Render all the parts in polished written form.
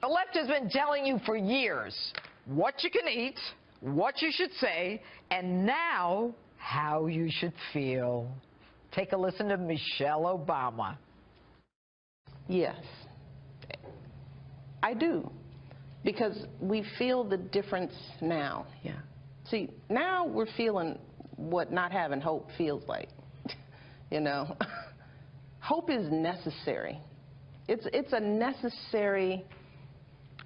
The left has been telling you for years what you can eat, what you should say, and now how you should feel. Take a listen to Michelle Obama. Yes, I do, because we feel the difference now. Yeah. See, now we're feeling what not having hope feels like, you know. Hope is necessary. It's a necessary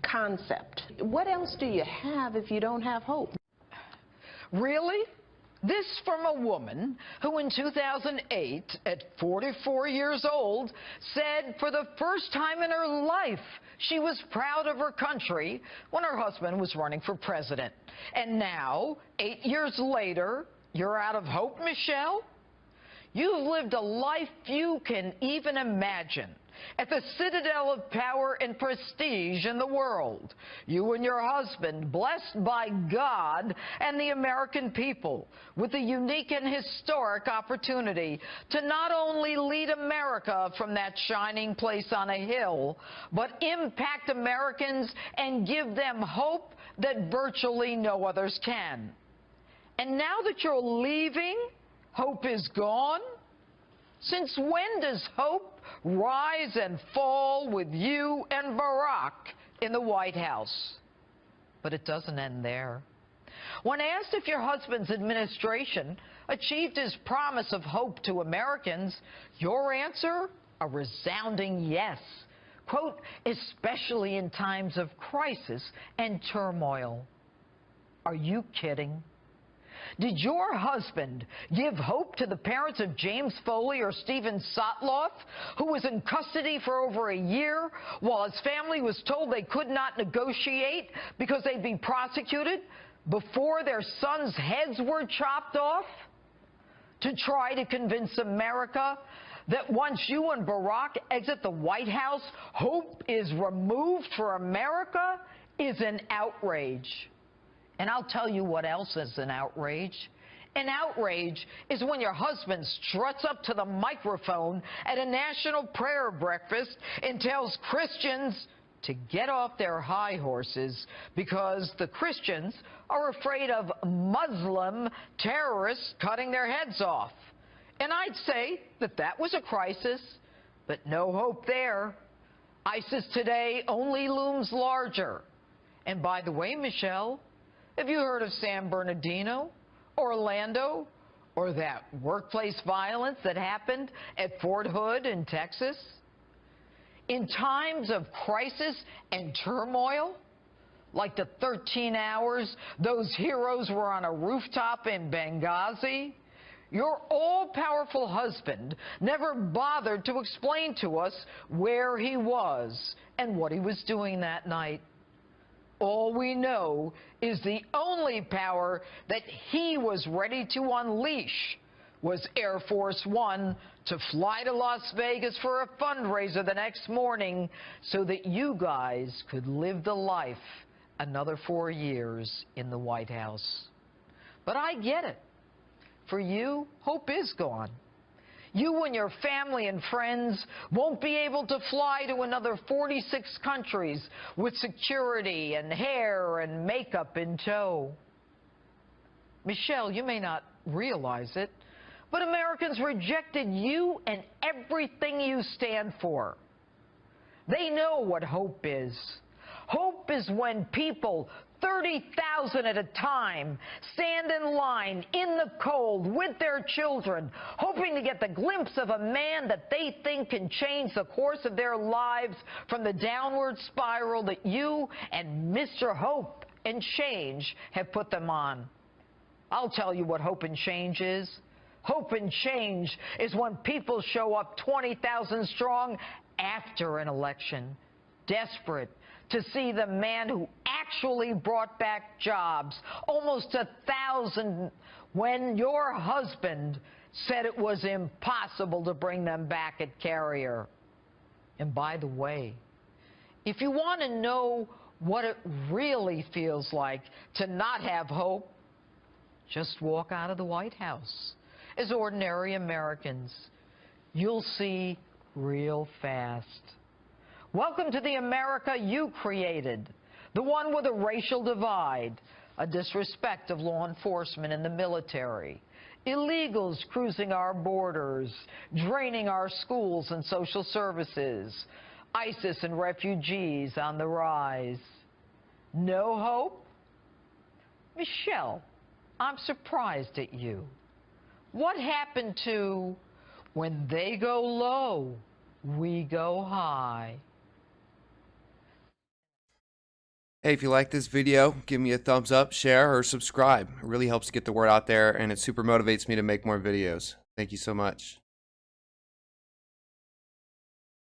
concept. What else do you have if you don't have hope? Really? This from a woman who in 2008, at 44 years old, said for the first time in her life she was proud of her country when her husband was running for president. And now, 8 years later, you're out of hope, Michelle? You've lived a life few can even imagine, at the citadel of power and prestige in the world. You and your husband, blessed by God and the American people, with the unique and historic opportunity to not only lead America from that shining place on a hill, but impact Americans and give them hope that virtually no others can. And now that you're leaving, hope is gone? Since when does hope rise and fall with you and Barack in the White House? But it doesn't end there. When asked if your husband's administration achieved his promise of hope to Americans, your answer, a resounding yes. Quote, especially in times of crisis and turmoil. Are you kidding? Did your husband give hope to the parents of James Foley or Stephen Sotloff, who was in custody for over a year while his family was told they could not negotiate because they'd be prosecuted before their sons' heads were chopped off? To try to convince America that once you and Barack exit the White House, hope is removed for America is an outrage. And I'll tell you what else is an outrage. An outrage is when your husband struts up to the microphone at a national prayer breakfast and tells Christians to get off their high horses because the Christians are afraid of Muslim terrorists cutting their heads off. And I'd say that that was a crisis, but no hope there. ISIS today only looms larger. And by the way, Michelle, have you heard of San Bernardino, Orlando, or that workplace violence that happened at Fort Hood in Texas? In times of crisis and turmoil, like the 13 hours those heroes were on a rooftop in Benghazi, your all-powerful husband never bothered to explain to us where he was and what he was doing that night. All we know is the only power that he was ready to unleash was Air Force One to fly to Las Vegas for a fundraiser the next morning so that you guys could live the life another 4 years in the White House. But I get it. For you, hope is gone. You and your family and friends won't be able to fly to another 46 countries with security and hair and makeup in tow. Michelle, you may not realize it, but Americans rejected you and everything you stand for. They know what hope is. Hope is when people, 30,000 at a time, stand in line in the cold with their children, hoping to get the glimpse of a man that they think can change the course of their lives from the downward spiral that you and Mr. Hope and Change have put them on. I'll tell you what hope and change is. Hope and change is when people show up 20,000 strong after an election, desperate to see the man who actually brought back jobs, almost 1,000, when your husband said it was impossible to bring them back at Carrier. And by the way, if you want to know what it really feels like to not have hope, just walk out of the White House as ordinary Americans. You'll see real fast. Welcome to the America you created, the one with a racial divide, a disrespect of law enforcement and the military, illegals cruising our borders, draining our schools and social services, ISIS and refugees on the rise. No hope? Michelle, I'm surprised at you. What happened to when they go low, we go high? Hey, if you like this video, give me a thumbs up, share, or subscribe. It really helps get the word out there, and it super motivates me to make more videos. Thank you so much.